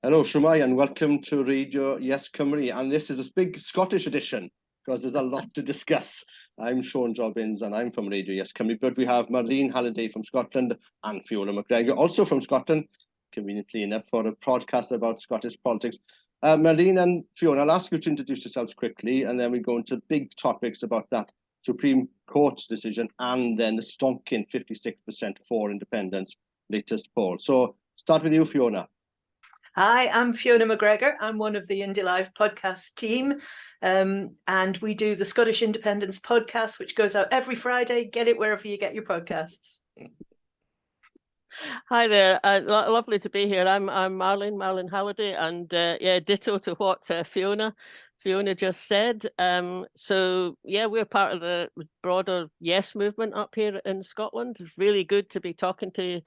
Hello, Shwmai, and welcome to Radio YesCymru. And this is a big Scottish edition because there's a lot to discuss. I'm Siôn Jobbins and I'm from Radio YesCymru, but we have Marlene Halliday from Scotland and Fiona McGregor, also from Scotland, conveniently enough, for a podcast about Scottish politics. Marlene and Fiona, I'll ask you to introduce yourselves quickly, and then we go into big topics about that Supreme Court's decision and then the stonking 56% for independence latest poll. So start with you, Fiona. Hi, I'm Fiona McGregor. I'm one of the indyref podcast team, and we do the Scottish Independence podcast, which goes out every Friday. Get it wherever you get your podcasts. Hi there, lovely to be here. I'm Marlene Halliday, and yeah, ditto to what Fiona just said. So yeah, we're part of the broader Yes movement up here in Scotland. It's really good to be talking to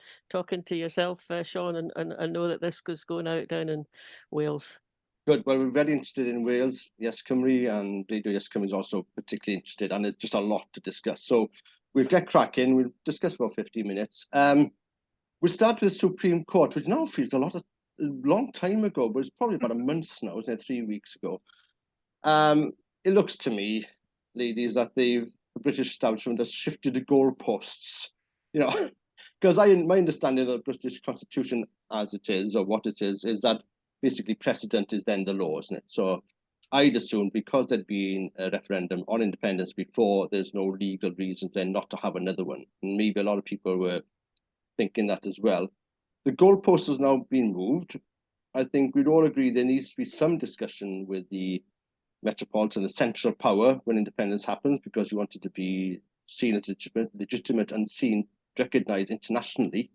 yourself, Sean, and know that this is going out down in Wales. Good. Well, we're very interested in Wales, YesCymru, and Radio YesCymru is also particularly interested, and there's just a lot to discuss. So we'll get cracking. We'll discuss for 15 minutes. We'll start with the Supreme Court, which now feels a long time ago, but it's probably about a month now, isn't it? 3 weeks ago. It looks to me, ladies, that the British establishment has shifted the goalposts, you know, because my understanding of the British Constitution as it is, or what it is that basically precedent is then the law, isn't it? So I'd assume because there'd been a referendum on independence before, there's no legal reasons then not to have another one. And maybe a lot of people were thinking that as well. The goalpost has now been moved. I think we'd all agree there needs to be some discussion with the metropolitan, the central power when independence happens, because you want it to be seen as legitimate and seen, recognised internationally.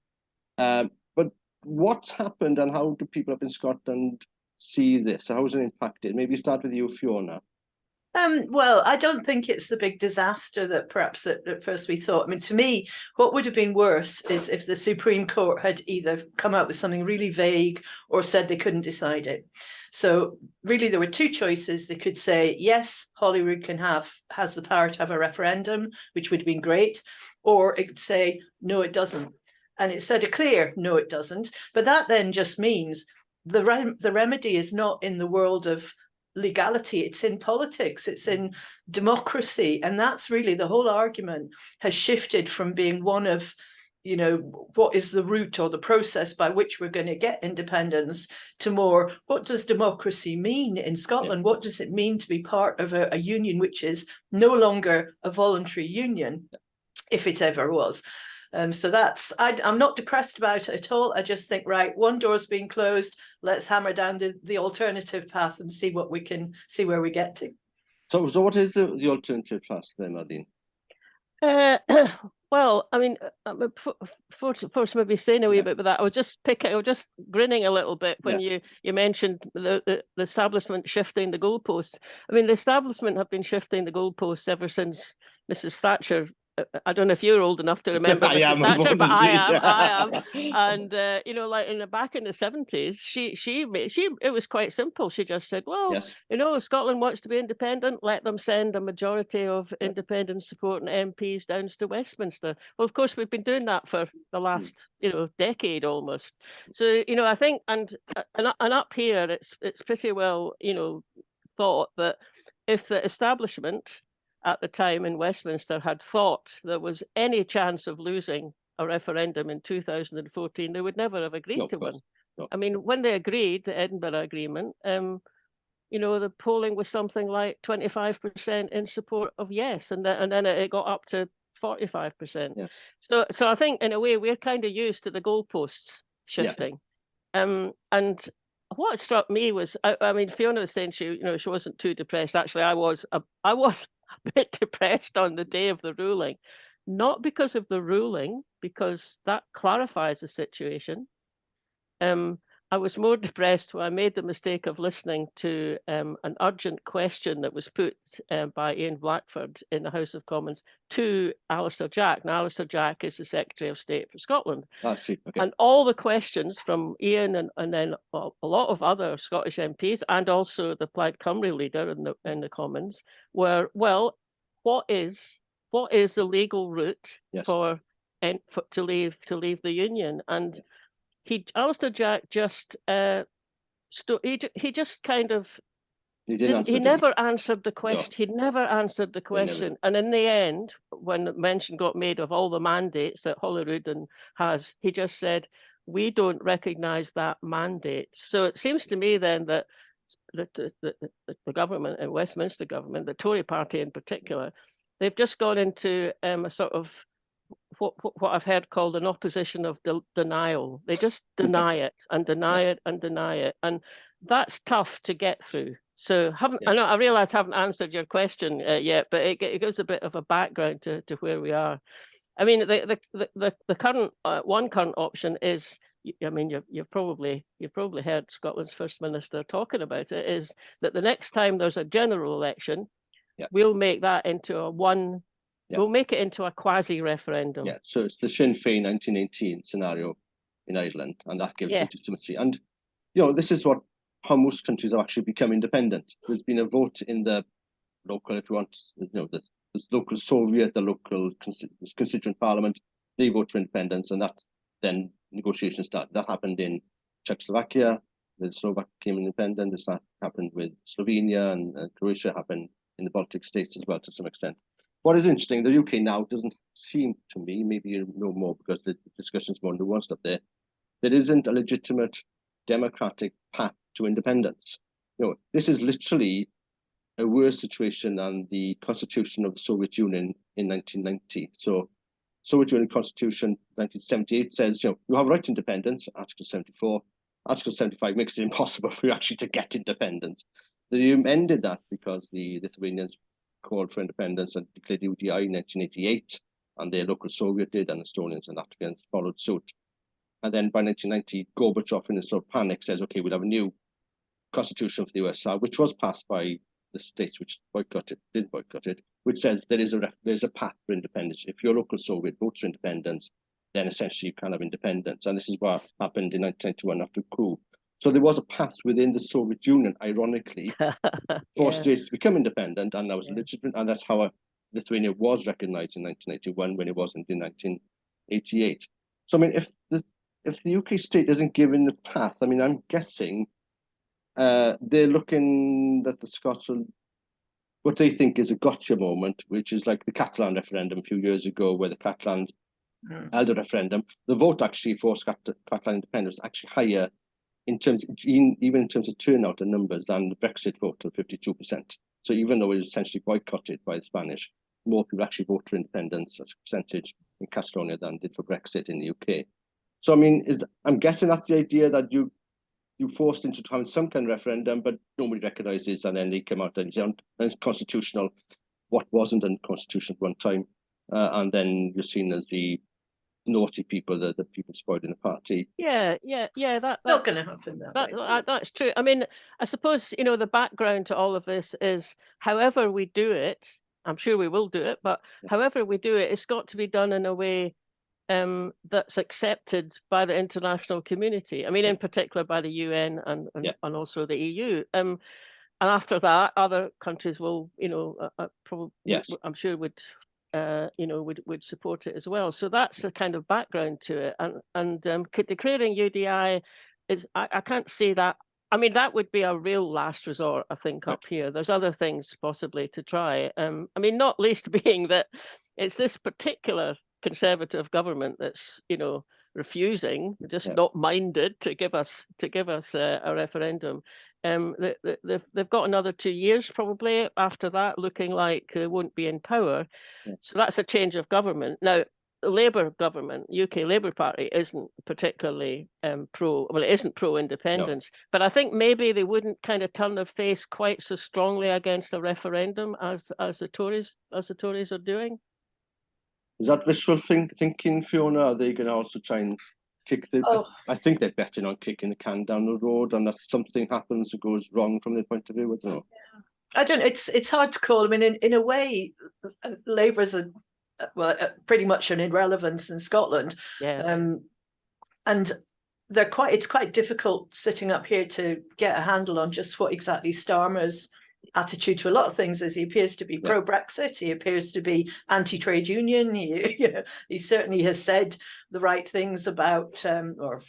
But what's happened and how do people up in Scotland see this? How has it impacted? Maybe start with you, Fiona. Well, I don't think it's the big disaster that perhaps at first we thought. I mean, to me, what would have been worse is if the Supreme Court had either come out with something really vague or said they couldn't decide it. So really, there were two choices. They could say, yes, Holyrood has the power to have a referendum, which would have been great, or it could say, no, it doesn't. And it said a clear, no, it doesn't. But that then just means the remedy is not in the world of legality, it's in politics, it's in democracy, and that's really the whole argument has shifted from being one of, you know, what is the route or the process by which we're going to get independence to more, what does democracy mean in Scotland? What does it mean to be part of a union which is no longer a voluntary union, if it ever was? So that's, I'm not depressed about it at all. I just think, right, one door's been closed. Let's hammer down the alternative path and see what we can see where we get to. So what is the alternative path then, Marlene? Well, I mean, first maybe saying a wee bit about that. I was just grinning a little bit when you mentioned the establishment shifting the goalposts. I mean, the establishment have been shifting the goalposts ever since Mrs. Thatcher. I don't know if you're old enough to remember Mrs. Thatcher, but I am. And you know, like back in the 70s, she it was quite simple. She just said, well, you know, Scotland wants to be independent. Let them send a majority of independent supporting MPs down to Westminster. Well, of course, we've been doing that for the last decade almost. So you know, I think and up here, it's pretty well thought that if the establishment at the time in Westminster had thought there was any chance of losing a referendum in 2014, they would never have agreed to one. No. I mean, when they agreed, the Edinburgh Agreement, the polling was something like 25% in support of yes, and then it got up to 45%. Yes. So I think in a way we're kind of used to the goalposts shifting. And what struck me was, I mean, Fiona was saying she wasn't too depressed. Actually, I was a bit depressed on the day of the ruling, not because of the ruling, because that clarifies the situation. I was more depressed when I made the mistake of listening to an urgent question that was put by Ian Blackford in the House of Commons to Alistair Jack. Now, Alistair Jack is the Secretary of State for Scotland. Okay. And all the questions from Ian and then a lot of other Scottish MPs and also the Plaid Cymru leader in the Commons were, well, what is the legal route to leave the union? And Alistair Jack just he just kind of He didn't answer. he did never answered the question. No. He'd never answered the question. And in the end, when mention got made of all the mandates that Holyrood has, he just said, we don't recognise that mandate. So it seems to me then that the government, and Westminster government, the Tory party in particular, they've just gone into a sort of what I've heard called an opposition of denial. They just deny it and deny it and deny it. And that's tough to get through. So I realise I haven't answered your question yet, but it gives a bit of a background to where we are. I mean, the current one current option is, I mean, you've probably heard Scotland's First Minister talking about it, is that the next time there's a general election, we'll make that into a one. We'll make it into a quasi-referendum. Yeah, so it's the Sinn Féin 1918 scenario in Ireland, and that gives legitimacy. And this is how most countries have actually become independent. There's been a vote in the local, if you want, the local Soviet, the local constituent parliament. They vote for independence, and that's then negotiations start. That happened in Czechoslovakia. The Slovak became independent. This happened with Slovenia, and Croatia happened in the Baltic states as well to some extent. What is interesting, the UK now doesn't seem to me, maybe you know more because the discussion's more nuanced up there, there isn't a legitimate democratic path to independence. This is literally a worse situation than the Constitution of the Soviet Union in 1990. So, Soviet Union Constitution 1978 says, you have a right to independence, Article 74. Article 75 makes it impossible for you actually to get independence. They amended that because the Lithuanians called for independence and declared UDI in 1988, and their local Soviet did, and Estonians and Latvians followed suit. And then by 1990, Gorbachev, in a sort of panic, says, okay, we'll have a new constitution for the USSR, which was passed by the states which did boycott it, which says there's a path for independence. If your local Soviet votes for independence, then essentially you can have independence. And this is what happened in 1991 after the coup. So there was a path within the Soviet Union, ironically, for states to become independent, and that was legitimate, and that's how Lithuania was recognized in 1981 when it wasn't in 1988. So I mean, if the UK state isn't given the path, I mean, I'm guessing they're looking at the Scots, what they think is a gotcha moment, which is like the Catalan referendum a few years ago, where the Catalans held a referendum. The vote actually for Catalan independence was actually higher even in terms of turnout and numbers than the Brexit vote of 52%. So even though it was essentially boycotted by the Spanish, more people actually vote for independence as a percentage in Catalonia than did for Brexit in the UK. So I mean, I'm guessing that's the idea, that you forced into having some kind of referendum, but nobody recognises, and then they come out and say unconstitutional what wasn't unconstitutional at one time, and then you're seen as the naughty people, the people spoiling the party. That's not going to happen that's true. I mean, I suppose the background to all of this is, however we do it, I'm sure we will do it, but however we do it, it's got to be done in a way that's accepted by the international community. I mean, in particular by the UN and also the EU. And after that, other countries will, probably, I'm sure would support it as well. So that's the kind of background to it. And declaring UDI is, I can't see that. I mean, that would be a real last resort, I think, up here. There's other things possibly to try. I mean, not least being that it's this particular Conservative government that's, refusing, just not minded to give us a referendum. They've got another 2 years probably after that, looking like they won't be in power. So that's a change of government. Now, the Labour government, UK Labour Party, isn't particularly it isn't pro-independence, but I think maybe they wouldn't kind of turn their face quite so strongly against a referendum as the Tories are doing. Is that wishful thinking, Fiona? Are they going to also try and kick I think they're betting on kicking the can down the road, and if something happens that goes wrong from their point of view, I don't know. I don't know. It's hard to call. I mean, in a way, Labour's pretty much an irrelevance in Scotland. And it's quite difficult sitting up here to get a handle on just what exactly Starmer's attitude to a lot of things is. He appears to be pro-Brexit. He appears to be anti-trade union. He certainly has said the right things about or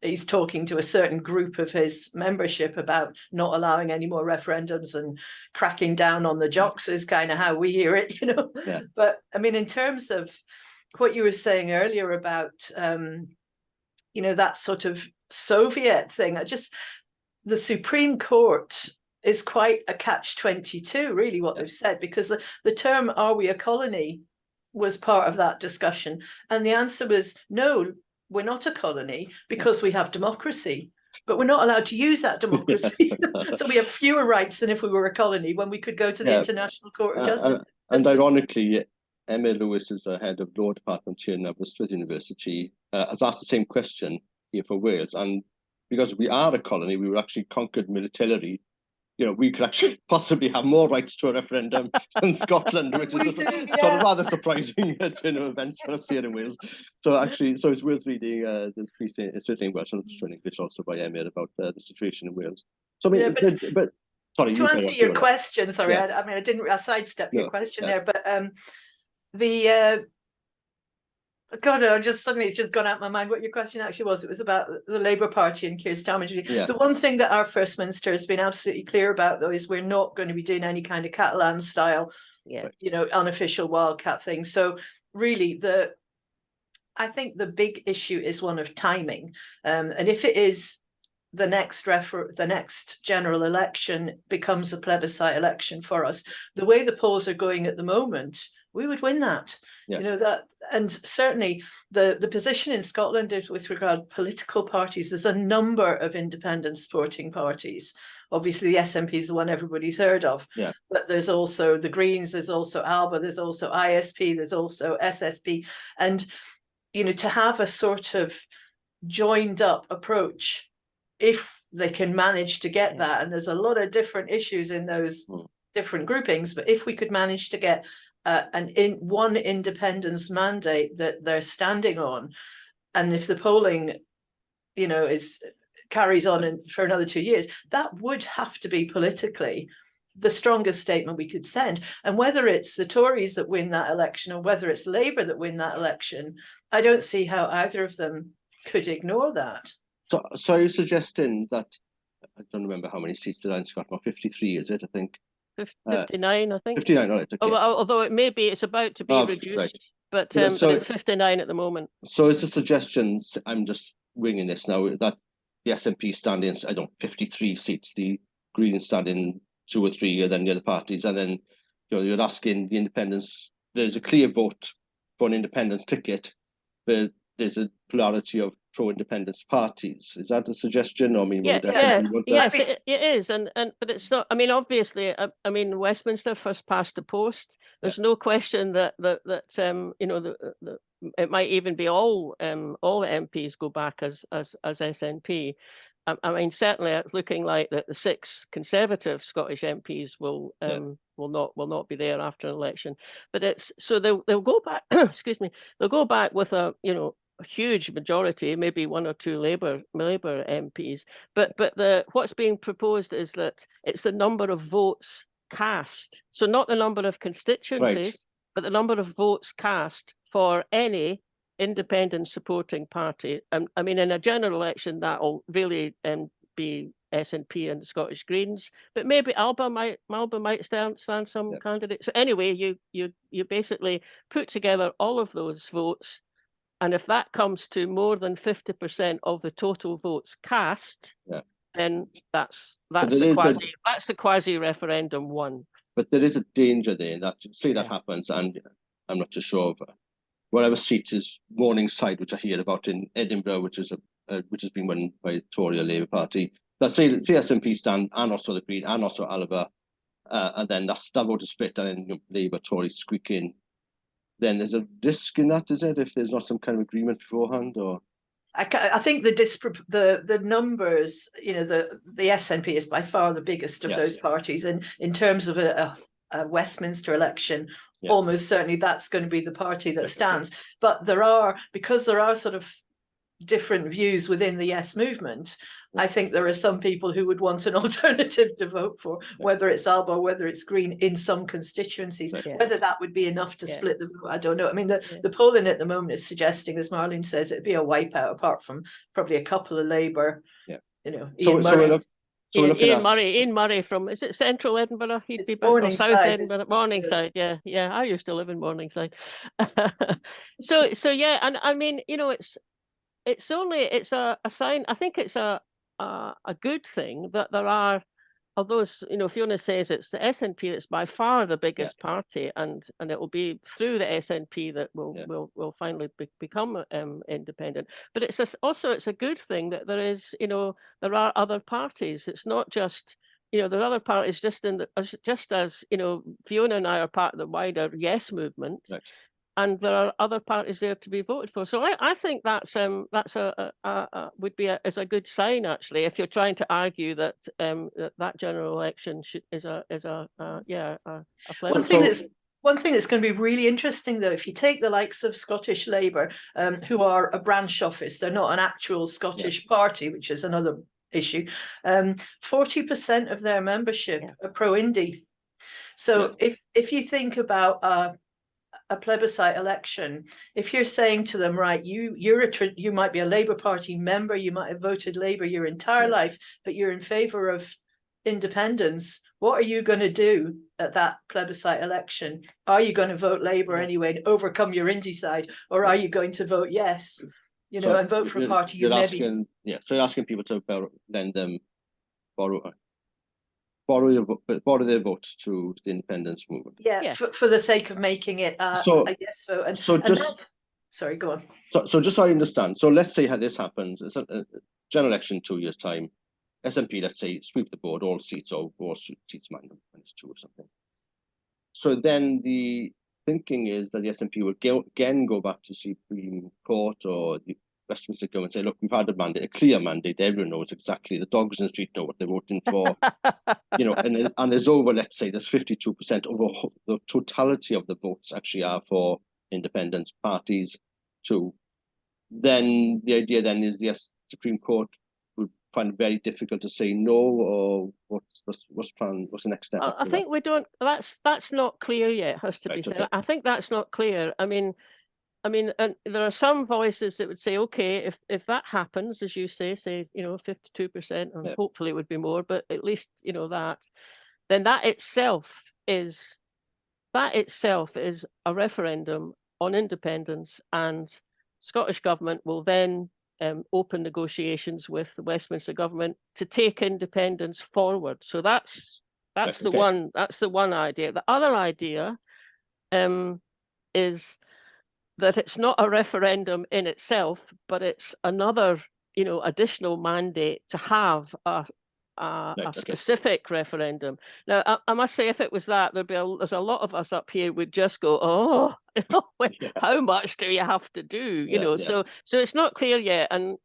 he's talking to a certain group of his membership about not allowing any more referendums and cracking down on the jocks is kind of how we hear it, you know. Yeah. But I mean, in terms of what you were saying earlier about, you know, that sort of Soviet thing, the Supreme Court is quite a catch-22, really, what they've said, because the term "are we a colony" was part of that discussion. And the answer was no, we're not a colony because we have democracy, but we're not allowed to use that democracy. So we have fewer rights than if we were a colony when we could go to the International Court of Justice. And ironically, Emma Lewis is the head of law department here in Aberystwyth University, has asked the same question here for Wales. And because we are a colony, we were actually conquered militarily. You know, we could actually possibly have more rights to a referendum than Scotland, which is sort of rather surprising turn of events for us here in Wales. So actually, so it's worth reading this piece, certainly in Welsh and in English also by Emma about the situation in Wales. So I mean, but sorry. To answer your question, sorry, yes. I mean, I sidestepped your question there, but God, it's just gone out of my mind what your question actually was. It was about the Labour Party and Keir Starmer. Yeah. The one thing that our First Minister has been absolutely clear about, though, is we're not going to be doing any kind of Catalan style, you know, unofficial wildcat thing. So really, I think the big issue is one of timing, and if it is the next general election becomes a plebiscite election for us, the way the polls are going at the moment, we would win that. You know that, and certainly the position in Scotland is with regard to political parties. There's a number of independent supporting parties. Obviously, the SNP is the one everybody's heard of. Yeah. But there's also the Greens. There's also ALBA. There's also ISP. There's also SSP. And you know, to have a sort of joined up approach, if they can manage to get that, and there's a lot of different issues in those different groupings, but if we could manage to get one independence mandate that they're standing on, and if the polling, you know, carries on for another 2 years, that would have to be politically the strongest statement we could send. And whether it's the Tories that win that election or whether it's Labour that win that election, I don't see how either of them could ignore that. So are you suggesting that, I don't remember how many seats did I in Scotland, 53 is it, I think? 59, I think. 59, all right. Okay. Although it's about to be reduced, right. But but it's 59 at the moment. So it's a suggestion, I'm just winging this now, that the SNP stand in, 53 seats, the Greens stand in 2 or 3, and then the other parties, and then you know, you're asking the independents, there's a clear vote for an independence ticket, but there's a plurality of pro-independence parties. Is that a suggestion? Or, I mean, yes, it is, but it's not. I mean, obviously, I mean, Westminster first past the post. There's no question that you know, it might even be all the MPs go back as SNP. I mean, certainly it's looking like that the 6 Conservative Scottish MPs will not be there after an election. But it's so they'll go back. Excuse me, they'll go back with a huge majority, maybe 1 or 2 Labour MPs. But what's being proposed is that it's the number of votes cast. So not the number of constituencies, but the number of votes cast for any independent supporting party. I mean, in a general election, that'll really be SNP and the Scottish Greens, but maybe ALBA might stand some candidates. So anyway, you basically put together all of those votes, and if that comes to more than 50% of the total votes cast, then that's the quasi referendum one. But there is a danger there that say that happens, and I'm not too sure of whatever seat is Morningside, which I hear about in Edinburgh, which has been won by the Tory or Labour Party. That say SNP stand, and also the Green, and also ALBA, and then that vote is split, and then Labour, Tory squeak in. Then there's a risk in that, is it? If there's not some kind of agreement beforehand, or I think the numbers, you know, the SNP is by far the biggest of those parties, and in terms of a Westminster election, almost certainly that's going to be the party that stands. But because there are sort of different views within the Yes movement, I think there are some people who would want an alternative to vote for, whether it's Alba or whether it's Green in some constituencies. Yeah. Whether that would be enough to split the vote, I don't know. I mean, the Yeah. polling at the moment is suggesting, as Marlene says, it'd be a wipeout apart from probably a couple of Labour. Yeah. You know, So we're looking Ian at Murray. Ian Murray from, is it Central Edinburgh? He'd It's be back, or Morningside, South it's- Edinburgh, Morningside. Yeah, yeah. I used to live in Morningside. So yeah, and I mean, you know, it's a sign. I think it's a good thing that there are, although, you know, Fiona says it's the SNP that's by far the biggest party, and it will be through the SNP that will finally become independent. But it's a good thing that there is, you know, there are other parties. It's not just, you know, there are other parties just as, you know, Fiona and I are part of the wider Yes movement. Right. And there are other parties there to be voted for. So I think that's would be a good sign, actually, if you're trying to argue that that general election is a pleasant. One thing that's going to be really interesting, though, if you take the likes of Scottish Labour, who are a branch office, they're not an actual Scottish party, which is another issue. 40% of their membership are pro-indy. So if you think about a plebiscite election, if you're saying to them, right, you might be a Labour Party member, you might have voted Labour your entire life, but you're in favour of independence, what are you going to do at that plebiscite election? Are you going to vote Labour anyway and overcome your indy side, or are you going to vote yes, you know, and vote for a party you maybe... So you're asking people to borrow their votes to the independence movement. For the sake of making it a yes vote. And sorry, go on. So just so I understand, so let's say how this happens, it's a general election 2 years' time, SNP, let's say, sweep the board, all seats minus 2 or something. So then the thinking is that the SNP will again go back to Supreme Court or the Westminster government and say, look, we've had a mandate, a clear mandate, everyone knows exactly, the dogs in the street know what they're voting for, you know, and there's over, let's say, there's 52% over the totality of the votes actually are for independence parties too. Then the idea then is the Supreme Court would find it very difficult to say no, or what's the next step? I think we don't, that's not clear yet, has to be said. Okay. I think that's not clear. I mean, and there are some voices that would say, okay, if that happens, as you say, you know, 52%, and hopefully it would be more, but at least, you know, then that itself is a referendum on independence, and Scottish government will then open negotiations with the Westminster government to take independence forward. So that's the one idea. The other idea is that it's not a referendum in itself, but it's another, you know, additional mandate to have a specific referendum. Now, I must say, if it was that, there's a lot of us up here would just go, oh, how much do you have to do? You know, so it's not clear yet, and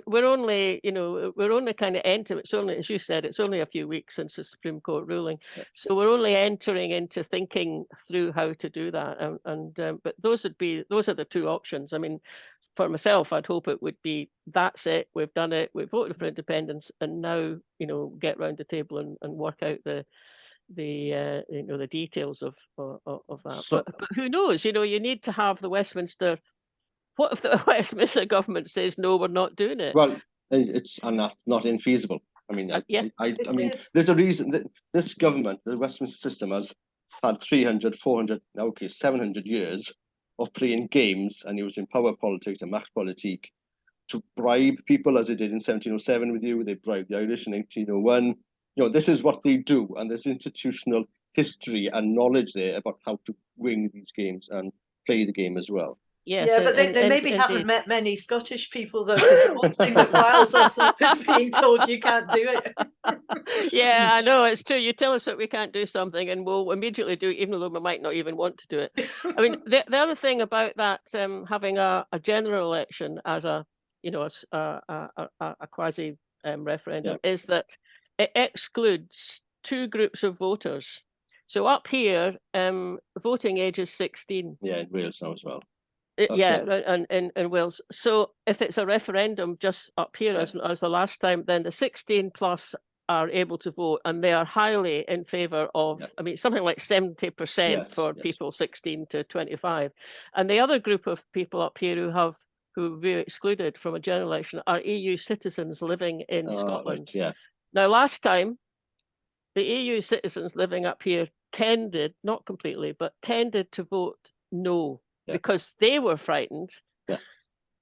we're only kind of entering. It's only, as you said, it's only a few weeks since the Supreme Court ruling, so we're only entering into thinking through how to do that. But those are the two options. I mean, for myself, I'd hope it would be, that's it, we've done it, we've voted for independence, and now, you know, get round the table and work out the details of that. But who knows? You know, you need to have the Westminster. What if the Westminster government says no, we're not doing it? Well, that's not infeasible. I mean, I mean, there's a reason that this government, the Westminster system, has had 300, 400, okay, 700 years of playing games and using power politics and Machtpolitik to bribe people, as they did in 1707 with you. They bribed the Irish in 1801. You know, this is what they do, and there's institutional history and knowledge there about how to win these games and play the game as well. Yes, yeah, but they maybe haven't met many Scottish people, though, because the one thing that riles us up is being told you can't do it. Yeah, I know, it's true. You tell us that we can't do something and we'll immediately do it, even though we might not even want to do it. I mean, the other thing about that, having a general election as a quasi referendum is that it excludes two groups of voters. So up here, voting age is 16. Yeah, in Wales now as well. Yeah, in Wales. So if it's a referendum just up here Right. as the last time, then the 16 plus are able to vote, and they are highly in favour of, Yeah. I mean, something like 70% Yes, for yes. people 16 to 25. And the other group of people up here who were excluded from a general election are EU citizens living in Scotland. Right, yeah. Now, last time, the EU citizens living up here tended, not completely, but tended to vote no, Yeah. because they were frightened, Yeah.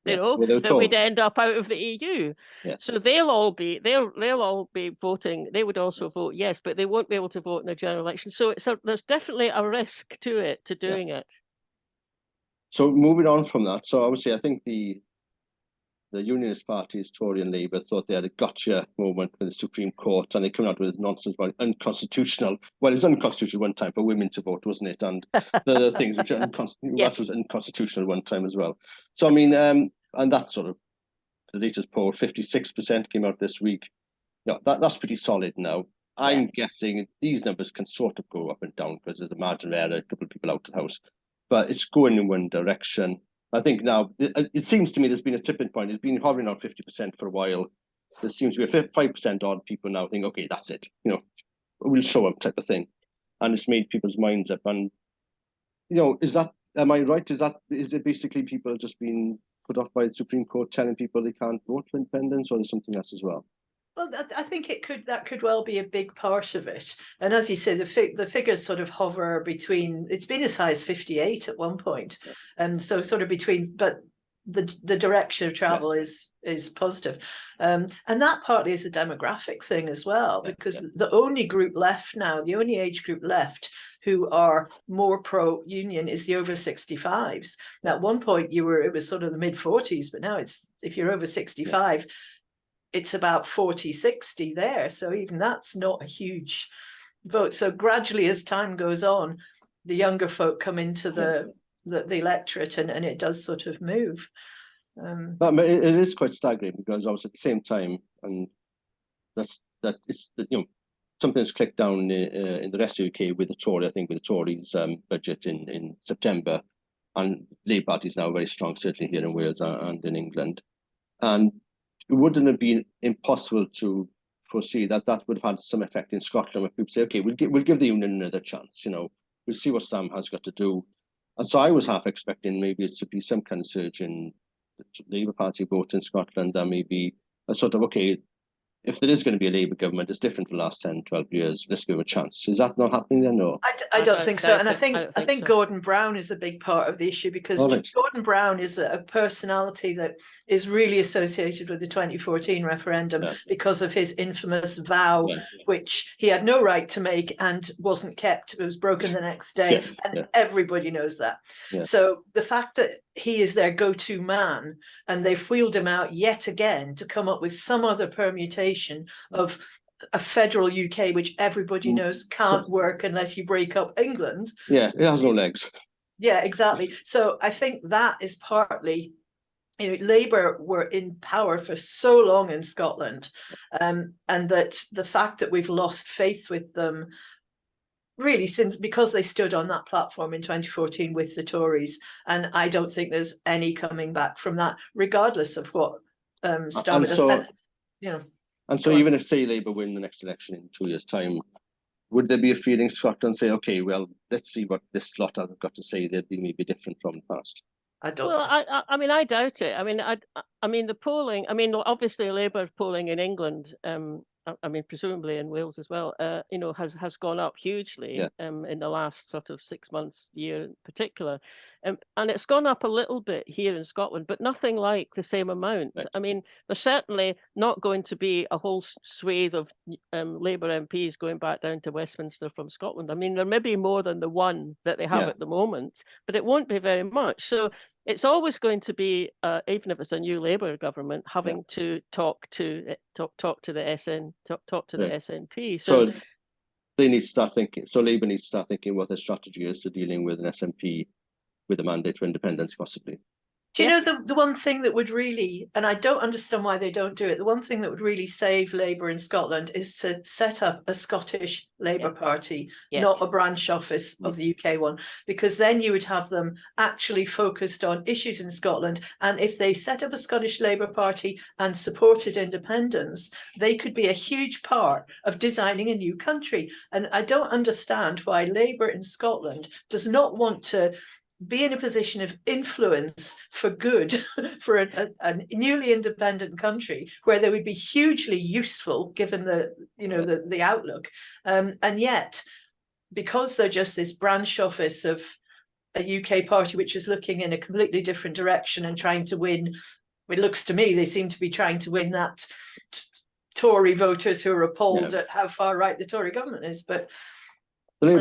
you Yeah. know, Well, they were that we'd told. end up out of the EU. Yeah. So they'll all be voting. They would also vote yes, but they won't be able to vote in a general election. So there's definitely a risk to doing it. So moving on from that, so obviously I think the Unionist parties, Tory and Labour, thought they had a gotcha moment with the Supreme Court, and they came out with nonsense about unconstitutional. Well, it was unconstitutional one time for women to vote, wasn't it? And the other things which are that was unconstitutional one time as well. So I mean, and that sort of the latest poll, 56% came out this week. Yeah, that's pretty solid now. I'm guessing these numbers can sort of go up and down because there's a margin of error, a couple of people out of the house, but it's going in one direction. I think now it seems to me there's been a tipping point. It's been hovering on 50% for a while. There seems to be a 5% odd people now think, okay, that's it. You know, we'll show them type of thing, and it's made people's minds up. And you know, am I right? Is it basically people just being put off by the Supreme Court telling people they can't vote for independence, or is something else as well? Well, I think that could well be a big part of it. And as you say, the figures sort of hover between. It's been as high as 58 at one point, and so sort of between. But the direction of travel is positive, and that partly is a demographic thing as well, because the only group left now, the only age group left who are more pro-union is the over 65s. Now, at one point it was sort of the mid 40s, but now it's, if you're over 65. It's about 40-60 there. So even that's not a huge vote. So gradually, as time goes on, the younger folk come into the electorate, and it does sort of move. But it is quite staggering, because obviously at the same time, and it's you know, something that's clicked down in the rest of the UK with the Tory, I think with the Tories budget in September, and Labour Party is now very strong, certainly here in Wales and in England. And it wouldn't have been impossible to foresee that would have had some effect in Scotland, where people say, okay, we'll give the Union another chance, you know, we'll see what Sam has got to do. And so I was half expecting maybe it to be some kind of surge in the Labour Party vote in Scotland, and maybe a sort of, okay, if there is going to be a Labour government, it's different for the last 10, 12 years, let's give it a chance. Is that not happening then? No. I don't think so. And I think Gordon Brown is a big part of the issue, because Gordon Brown is a personality that is really associated with the 2014 referendum because of his infamous vow, which he had no right to make and wasn't kept. It was broken the next day. Everybody knows that. So the fact that he is their go-to man, and they've wheeled him out yet again to come up with some other permutation of a federal UK, which everybody knows can't work unless you break up England. Yeah, it has no legs. Yeah, exactly. So I think that is partly, you know, Labour were in power for so long in Scotland, and that the fact that we've lost faith with them really because they stood on that platform in 2014 with the Tories, and I don't think there's any coming back from that, regardless of what Starmer does. And, you know, and so even if, say, Labour win the next election in 2 years' time, would there be a feeling Scotland say, okay, well, let's see what this lot have got to say, they'd be maybe different from the past? I don't. Well, I mean, I doubt it. I mean, the polling. I mean, obviously, Labour polling in England. I mean, presumably in Wales as well. You know, has gone up hugely in the last sort of 6 months, year in particular, and it's gone up a little bit here in Scotland, but nothing like the same amount. Right. I mean, there's certainly not going to be a whole swathe of Labour MPs going back down to Westminster from Scotland. I mean, there may be more than the one that they have at the moment, but it won't be very much. So it's always going to be, even if it's a new Labour government, having to talk to the SNP. So they need to start thinking. So Labour needs to start thinking what their strategy is to dealing with an SNP with a mandate for independence, possibly. Do you know the one thing that would really, and I don't understand why they don't do it, the one thing that would really save Labour in Scotland is to set up a Scottish Labour Party, not a branch office of the UK one, because then you would have them actually focused on issues in Scotland. And if they set up a Scottish Labour Party and supported independence, they could be a huge part of designing a new country. And I don't understand why Labour in Scotland does not want to be in a position of influence for good for a newly independent country where they would be hugely useful given the outlook, and yet because they're just this branch office of a UK party which is looking in a completely different direction and trying to win, it looks to me they seem to be trying to win that Tory voters who are appalled at how far right the Tory government is. But I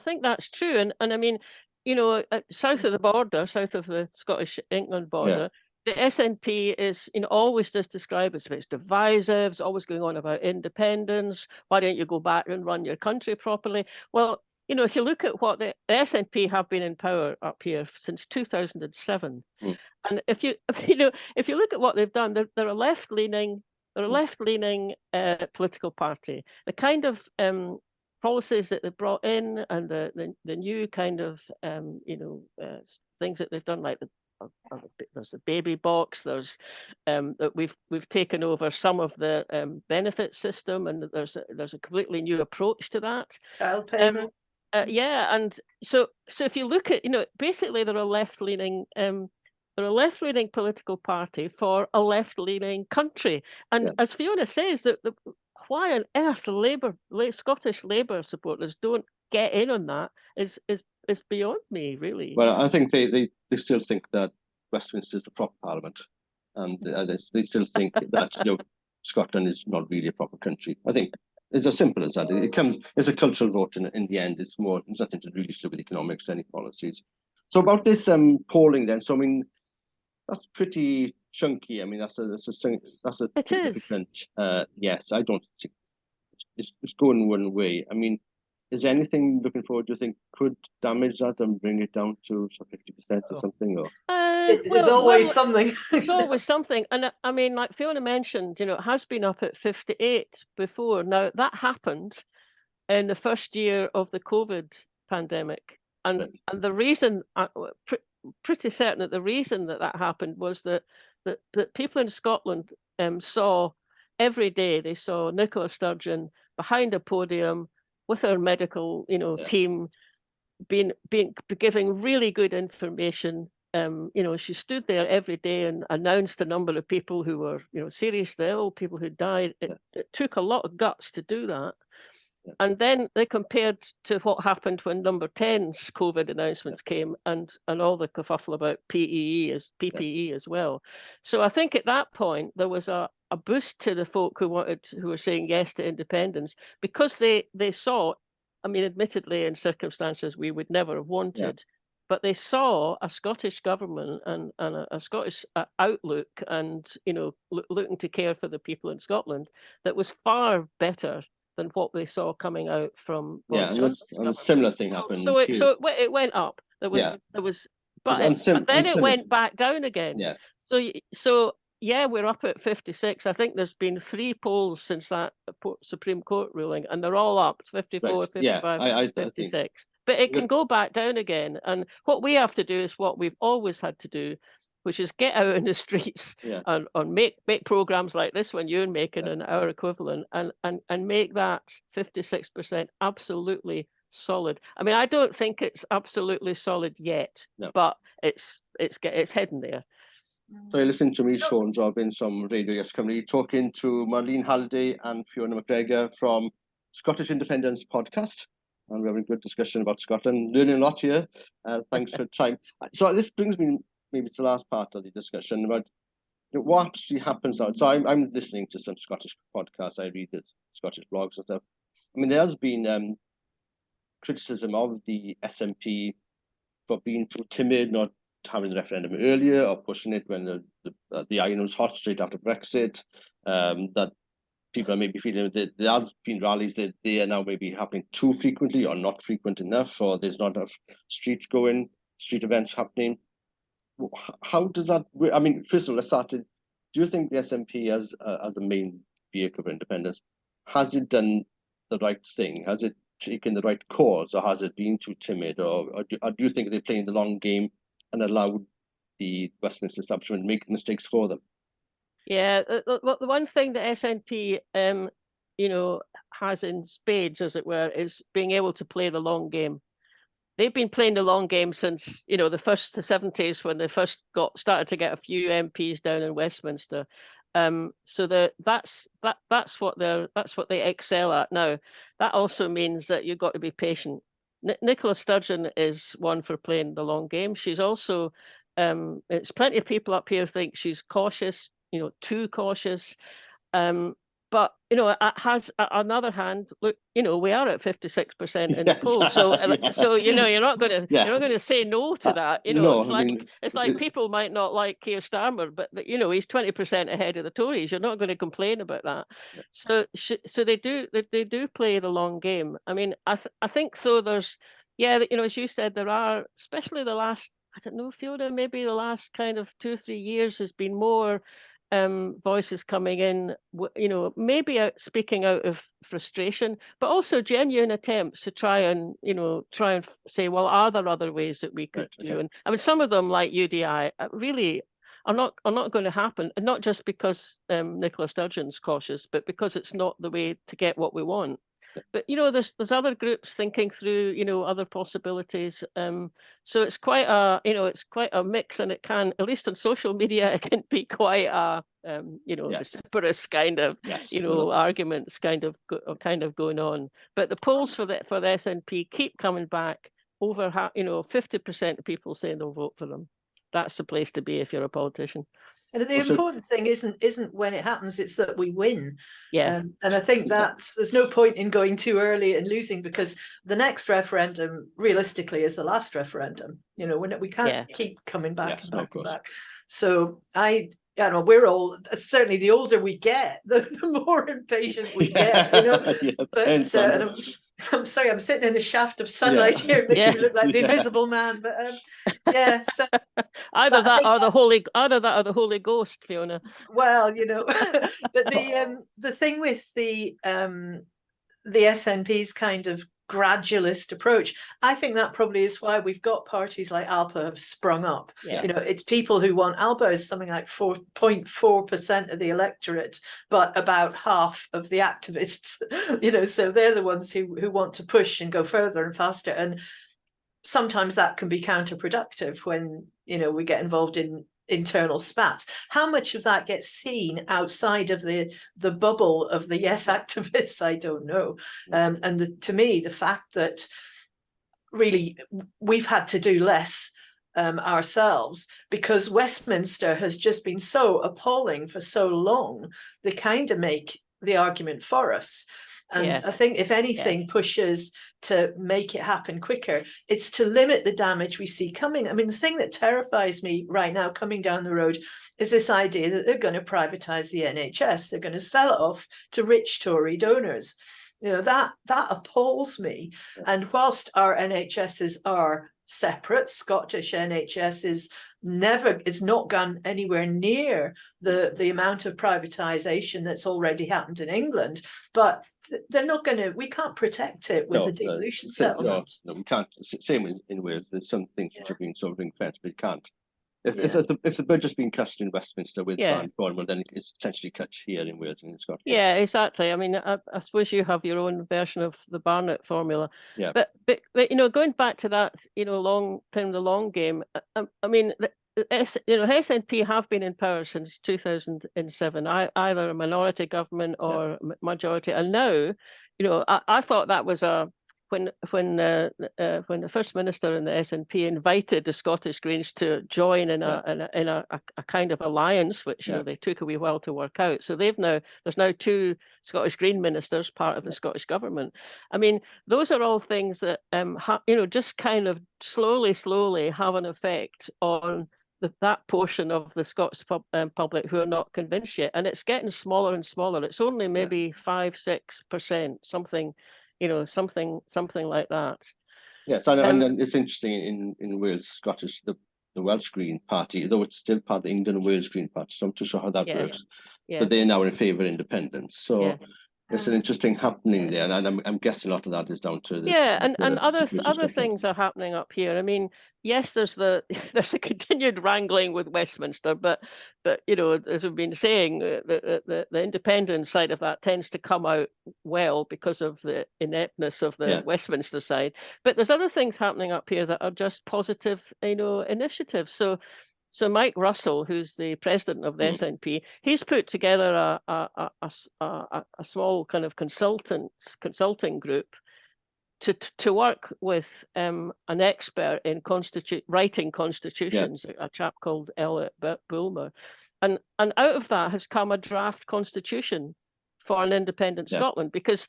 think that's true, and I mean, south of the border, south of the Scottish England border, the SNP is, always just described as it's divisive, it's always going on about independence. Why don't you go back and run your country properly? Well, if you look at what the SNP have been in power up here since 2007, and if you look at what they've done, they're a left-leaning. They're a left-leaning political party. The kind of policies that they brought in and the new kind of things that they've done, like there's the baby box, there's that we've taken over some of the benefit system, and there's a completely new approach to that. Child payment. And so if you look at, basically they're a left-leaning political party for a left-leaning country. And as Fiona says, that why on earth Scottish Labour supporters don't get in on that is beyond me, really. Well, I think they still think that Westminster is the proper parliament, and they still think that Scotland is not really a proper country. I think it's as simple as that. It's a cultural vote in the end. It's nothing to really do with economics, any policies. So about this polling then. So I mean, that's pretty chunky. I mean, that's a significant yes. I don't think it's going one way. I mean, is there anything looking forward, do you think, could damage that and bring it down to 50% or something? Or there's always something. There's always something. And I mean, like Fiona mentioned, it has been up at 58 before. Now, that happened in the first year of the COVID pandemic. And the reason, pretty certain that the reason that happened was that people in Scotland saw every day, they saw Nicola Sturgeon behind a podium with her medical team giving really good information. She stood there every day and announced the number of people who were seriously ill, people who died. It took a lot of guts to do that. And then they compared to what happened when number 10's COVID announcements came, and all the kerfuffle about PPE as well. So I think at that point there was a boost to the folk who were saying yes to independence, because they saw, I mean, admittedly in circumstances we would never have wanted, but they saw a Scottish government and a Scottish outlook, and looking to care for the people in Scotland that was far better than what they saw coming out from. And a similar thing happened. So it went up. There was, but then it went back down again. Yeah. So we're up at 56. I think there's been 3 polls since that Supreme Court ruling, and they're all up 54, 55, 56. But it can go back down again. And what we have to do is what we've always had to do, which is get out in the streets and make programs like this one you're making and our equivalent, and make that 56% absolutely solid. I mean, I don't think it's absolutely solid yet, but it's heading there. So you're listening to me, Siôn Jobbins from Radio YesCymru, talking to Marlene Halliday and Fiona McGregor from Scottish Independence Podcast. And we're having a good discussion about Scotland, learning a lot here. Thanks for the time. So this brings me maybe to the last part of the discussion about what actually happens now. So I'm listening to some Scottish podcasts. I read the Scottish blogs and stuff. I mean, there has been criticism of the SNP for being too timid, not having the referendum earlier, or pushing it when the iron was hot straight after Brexit. That people are maybe feeling that there have been rallies that they are now maybe happening too frequently or not frequent enough, or there's not enough street events happening. how does that? I mean, first of all, let's start. Do you think the SNP as the main vehicle for independence has it done the right thing? Has it taken the right course, or has it been too timid, or do you think they're playing the long game and allowed the Westminster establishment to make mistakes for them? Yeah, the one thing that SNP, you know, has in spades, as it were, is being able to play the long game. They've been playing the long game since, you know, the 70s, when they first started to get a few MPs down in Westminster. So that's what they excel at now. That also means that you've got to be patient. Nicola Sturgeon is one for playing the long game. She's also, it's plenty of people up here think she's cautious, you know, too cautious. But you know, it has, on the other hand, look, you know, we are at 56% in the polls, so so you know, you're not going to say no to that. You know, No, it's like, it's like people might not like Keir Starmer, but you know, he's 20% ahead of the Tories. You're not going to complain about that. So they do play the long game. I mean, I think so. There's, yeah, you know, as you said, there are, especially the last, I don't know, Fiona, maybe the last kind of 2 or 3 years has been more voices coming in, you know, maybe speaking out of frustration, but also genuine attempts to try and say, well, are there other ways that we could do? And I mean, some of them, like UDI, really are not going to happen, and not just because Nicola Sturgeon's cautious, but because it's not the way to get what we want. But you know, there's other groups thinking through, you know, other possibilities. So it's quite a, you know, it's quite a mix, and it can, at least on social media, it can be quite a, you know, vociferous kind of, you know, arguments kind of going on. But the polls for the SNP keep coming back over, you know, 50% of people saying they'll vote for them. That's the place to be if you're a politician. And the important thing isn't when it happens, it's that we win. Yeah. And I think there's no point in going too early and losing, because the next referendum realistically is the last referendum. You know, when we can't keep coming back and back and back. So I don't know, we're all, certainly the older we get, the more impatient we get, you know. But I'm sorry, I'm sitting in a shaft of sunlight here. It makes me look like the Invisible Man, but so either that or the Holy Ghost, Fiona. Well, you know, but the thing with the SNP's kind of gradualist approach, I think that probably is why we've got parties like ALPA have sprung up. You know, it's people who want, ALPA is something like 4.4% of the electorate, but about half of the activists, you know, so they're the ones who want to push and go further and faster. And sometimes that can be counterproductive when, you know, we get involved in internal spats. How much of that gets seen outside of the bubble of the yes activists, I don't know. And to me, the fact that really we've had to do less ourselves, because Westminster has just been so appalling for so long, they kind of make the argument for us. And I think if anything pushes to make it happen quicker, it's to limit the damage we see coming. I mean, the thing that terrifies me right now coming down the road is this idea that they're going to privatize the NHS. They're going to sell it off to rich Tory donors. You know, that appalls me. And whilst our NHSs are separate, Scottish NHS is not gone anywhere near the amount of privatization that's already happened in England, but they're not going to, we can't protect it with a devolution settlement. No, we can't. Same in Wales. There's some things which have been sort of ring-fenced, but you can't. If the budget's been cut in Westminster with Plan Formula, then it's essentially cut here in Wales and in Scotland. Yeah, exactly. I mean, I suppose you have your own version of the Barnett formula. Yeah. But you know, going back to that, you know, the long game. I mean, you know, SNP have been in power since 2007, either a minority government or majority, and now, you know, I thought that was when the First Minister and the SNP invited the Scottish Greens to join in a kind of alliance, which you know, they took a wee while to work out. So there's now 2 Scottish Green ministers part of the Scottish government. I mean, those are all things that you know, just kind of slowly have an effect on that portion of the Scots public who are not convinced yet, and it's getting smaller and smaller. It's only maybe 5-6%, something. You know, something like that. Yes, and it's interesting in Wales, Scottish, the Welsh Green Party, though it's still part of the England and Wales Green Party, so I'm not too sure how that Yeah. works. Yeah. But they're now in favour of independence. So Yeah. it's an interesting happening there, and I'm guessing a lot of that is down to the and other situation things are happening up here. I mean, yes, there's there's a continued wrangling with Westminster, but you know, as we've been saying, the independent side of that tends to come out well because of the ineptness of the Westminster side. But there's other things happening up here that are just positive, you know, initiatives. So Mike Russell, who's the president of the SNP, he's put together a small kind of consulting group to work with an expert in writing constitutions, a chap called Elliot Bulmer, and out of that has come a draft constitution for an independent Scotland, because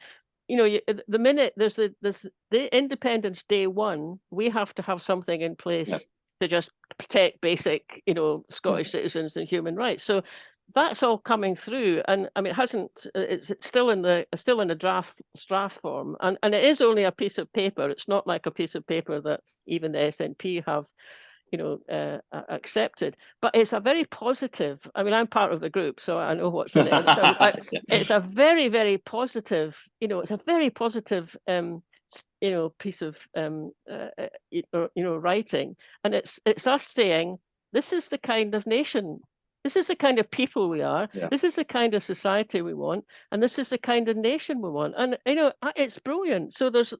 you know, the minute there's the independence day one, we have to have something in place to just protect basic, you know, Scottish citizens and human rights. So that's all coming through, and I mean, it's still in the draft form, and it is only a piece of paper. It's not like a piece of paper that even the SNP have, you know, accepted. But it's a very positive. I mean, I'm part of the group, so I know what's in it. It's a very, very positive. You know, it's a very positive. You know, piece of you know, writing, and it's us saying this is the kind of nation, this is the kind of people we are, this is the kind of society we want, and this is the kind of nation we want. And you know, it's brilliant. So there's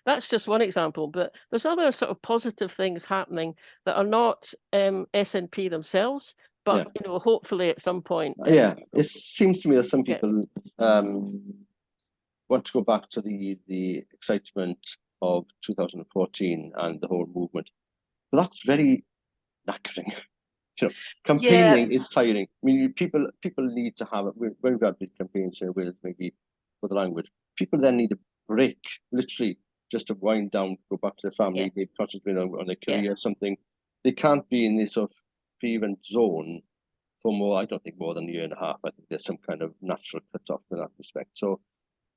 that's just one example, but there's other sort of positive things happening that are not SNP themselves, but you know, hopefully at some point. It seems to me that some people want to go back to the excitement of 2014 and the whole movement, but that's very knackering. You know, campaigning is tiring. I mean, people need to have it. When we've had big campaigns here, with maybe for the language, people then need a break, literally, just to wind down, go back to their family, maybe concentrate on their career or something. They can't be in this sort of fervent zone for more. I don't think more than a year and a half. I think there's some kind of natural cut-off in that respect. So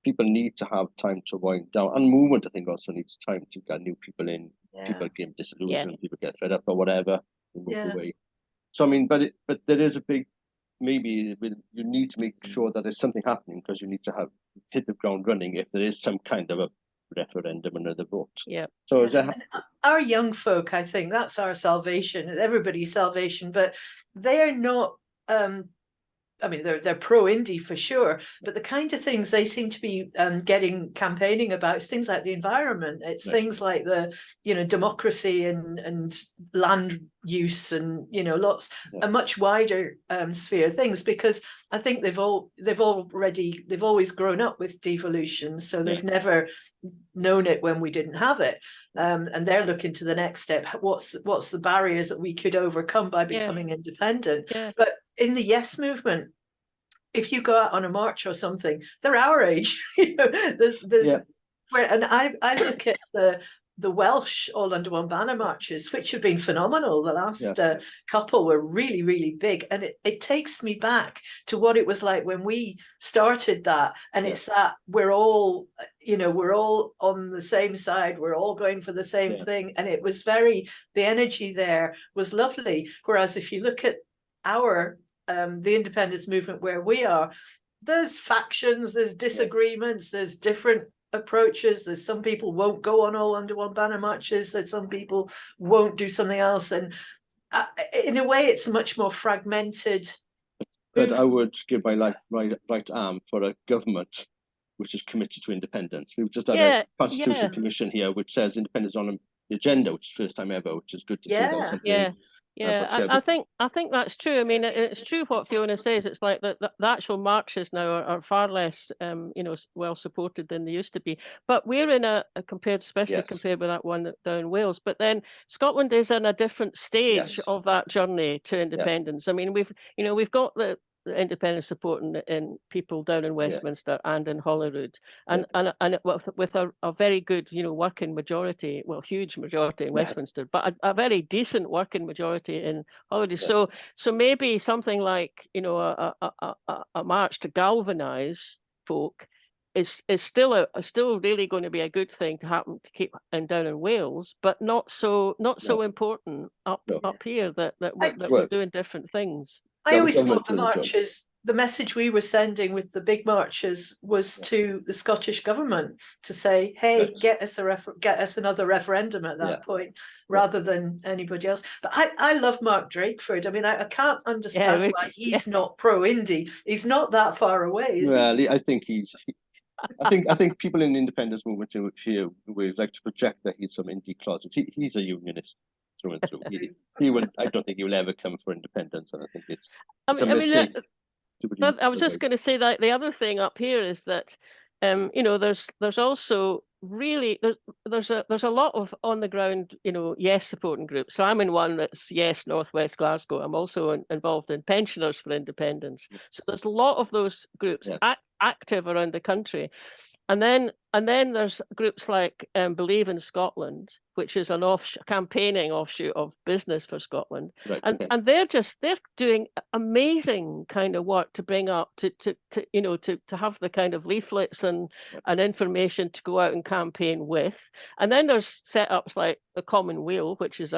people need to have time to wind down, and movement, I think, also needs time to get new people in. People get disillusioned, people get fed up or whatever, and move away. So I mean, but there is a big, maybe you need to make sure that there's something happening, because you need to hit the ground running if there is some kind of a referendum, another vote. So our young folk, I think that's our salvation, everybody's salvation, but they're not I mean, they're pro-Indy for sure, but the kind of things they seem to be campaigning about is things like the environment. It's things like the, you know, democracy and land use, and, you know, a much wider sphere of things, because I think they've always grown up with devolution, so they've never known it when we didn't have it, and they're looking to the next step. What's the barriers that we could overcome by becoming independent? But in the Yes movement, if you go out on a march or something, they're our age. You know, and I look at the Welsh all under one banner marches, which have been phenomenal. The last couple were really, really big, and it takes me back to what it was like when we started that. And it's that we're all, you know, we're all on the same side, we're all going for the same thing, and it was the energy there was lovely. Whereas if you look at the independence movement where we are, there's factions, there's disagreements, there's different approaches. There's some people won't go on all under one banner marches, so some people won't do something else, and in a way it's much more fragmented. But I would give my right arm for a government which is committed to independence. We've just had a constitution commission here which says independence on the agenda, which is the first time ever, which is good to see. I think that's true. I mean, it's true what Fiona says. It's like the actual marches now are far less, you know, well supported than they used to be. But we're in especially compared with that one down in Wales. But then Scotland is in a different stage of that journey to independence. I mean, we've got the independent support in people down in Westminster and in Holyrood, and with a very good, you know, working majority, well, huge majority in Westminster, but a very decent working majority in Holyrood. So maybe something like, you know, a march to galvanise folk is still really going to be a good thing to happen to keep down in Wales, but not so important up here that we're doing different things. I always thought the marches, the message we were sending with the big marches was to the Scottish government to say, hey, get us another referendum at that point, rather than anybody else. But I love Mark Drakeford. I mean, I can't understand why he's not pro-Indy. He's not that far away, is he? I think he's. I think people in the independence movement here would like to project that he's some Indy closet. He's a unionist through and through. He will. I don't think he will ever come for independence, and I think it's a mistake. I was just going to say that the other thing up here is that, you know, there's also really there's a lot of on the ground, you know, Yes supporting groups. So I'm in one that's Yes Northwest Glasgow. I'm also involved in Pensioners for Independence. So there's a lot of those groups active around the country. And then there's groups like Believe in Scotland, which is an campaigning offshoot of Business for Scotland, and they're doing amazing kind of work to bring up to have the kind of leaflets and information to go out and campaign with. And then there's setups like the Common Weal, which is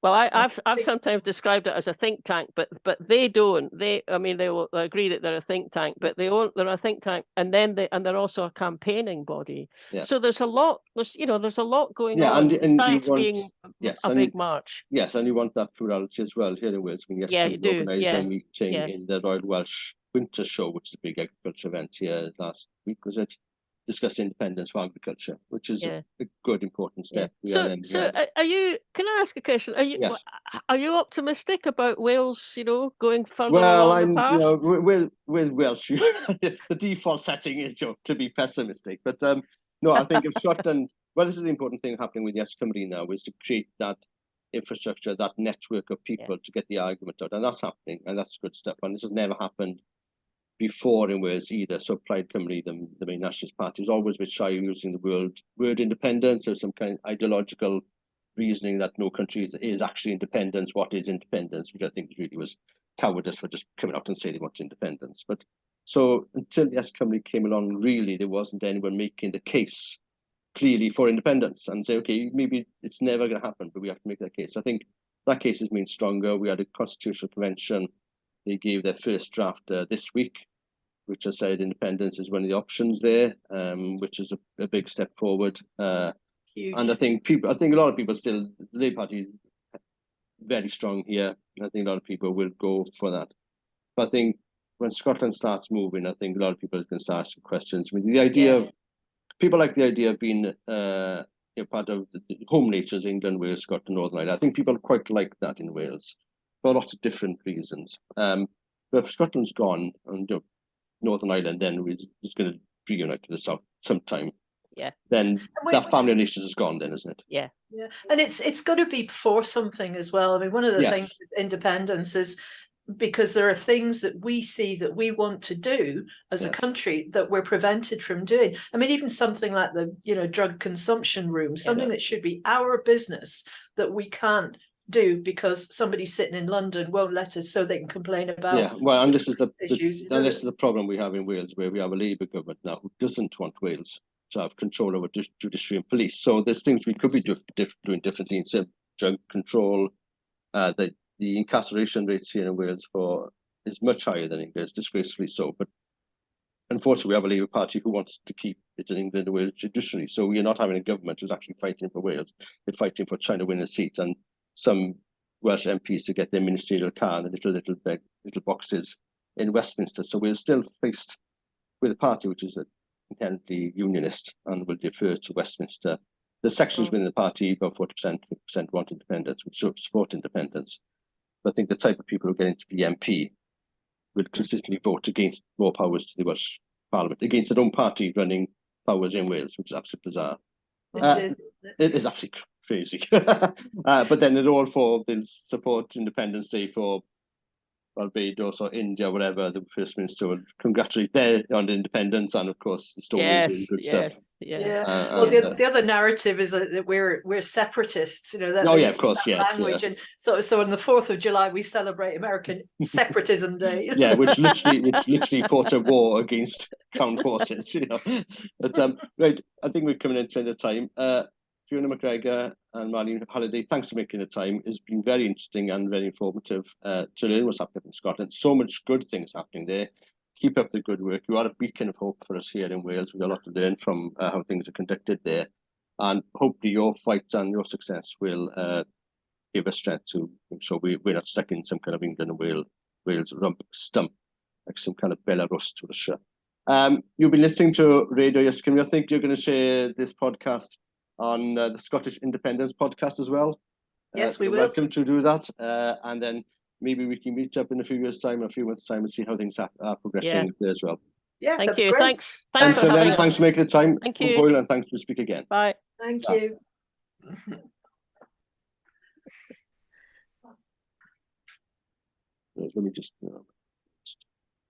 I've sometimes described it as a think tank, but they don't. I mean, they will agree that they're a think tank, but they're a think tank, and they're also a campaigning body. Yeah. So there's a lot. There's a lot going on. And you want being a big march. Yes, and you want that plurality as well here in Wales. I mean, yes, we organised a meeting in the Royal Welsh Winter Show, which is a big agriculture event here last week. Was it? Discuss independence for agriculture, which is a good, important step. So are you? Can I ask a question? Are you optimistic about Wales? You know, going further along the path? You know, with Welsh, the default setting is to be pessimistic. But no, I think if Scotland, this is the important thing happening with YesCymru now, is to create that infrastructure, that network of people to get the argument out, and that's happening, and that's good stuff. And this has never happened before in Wales either. So Plaid Cymru, the main nationalist party, was always a bit shy of using the word independence. There's some kind of ideological reasoning that no country is actually independence. What is independence? Which I think really was cowardice for just coming out and saying they want independence. But so until YesCymru came along, really there wasn't anyone making the case clearly for independence and say, okay, maybe it's never going to happen, but we have to make that case. I think that case has been stronger. We had a constitutional convention. They gave their first draft this week, which has said independence is one of the options there, which is a big step forward. Huge. And I think a lot of people still, the Labour Party is very strong here. I think a lot of people will go for that. But I think when Scotland starts moving, I think a lot of people can start asking questions. I mean, the idea of people like the idea of being part of the home natures, England, Wales, Scotland, Northern Ireland. I think people quite like that in Wales for lots of different reasons. But if Scotland's gone and Northern Ireland then is going to reunite to the south sometime, then that family of nations is gone then, isn't it? Yeah. And it's got to be for something as well. I mean, one of the things with independence is because there are things that we see that we want to do as a country that we're prevented from doing. I mean, even something like the drug consumption room, something that should be our business that we can't do because somebody sitting in London won't let us, so they can complain about and this is the problem we have in Wales, where we have a Labour government now who doesn't want Wales to have control over judiciary and police. So there's things we could be doing differently in terms of drug control. The incarceration rates here in Wales is much higher than England, disgracefully so. But unfortunately, we have a Labour Party who wants to keep it in England and Wales judiciary. So we're not having a government who's actually fighting for Wales. They're fighting for trying to win a seat, and some Welsh MPs to get their ministerial car and little boxes in Westminster. So we're still faced with a party which is inherently unionist and will defer to Westminster. The sections within the party, about 40% want independence, which support independence. But I think the type of people who get into the MP will consistently vote against more powers to the Welsh Parliament, against their own party running powers in Wales, which is absolutely bizarre. It is absolutely crazy. But then they're all they'll support Independence Day for Barbados or India, whatever. The First Minister will congratulate them on the independence, and of course, the story is really good stuff. Yeah. Well, the other narrative is that we're separatists, you know, that of course, yes, language. And so on the 4th of July we celebrate American Separatism Day. Yeah, which literally fought a war against Crown forces, you know. But right, I think we're coming into the end of time. Fiona, McGregor and Marlene, Halliday, thanks for making the time. It's been very interesting and very informative to learn what's happening in Scotland. So much good things happening there. Keep up the good work. You are a beacon of hope for us here in Wales. We've got a lot to learn from how things are conducted there. And hopefully your fight and your success will give us strength to make sure we're not stuck in some kind of England and Wales rump stump, like some kind of Belarus to Russia. You've been listening to Radio YesCymru. I think you're going to share this podcast on the Scottish Independence podcast as well. Yes, we will. Welcome to do that. And then maybe we can meet up in a few years' time, a few months' time, and see how things are progressing there as well. Yeah, thank you. Great. Thanks for having us. Thanks for making the time. Thank you. Boyle, and thanks for speaking again. Bye. Thank you. Let me just.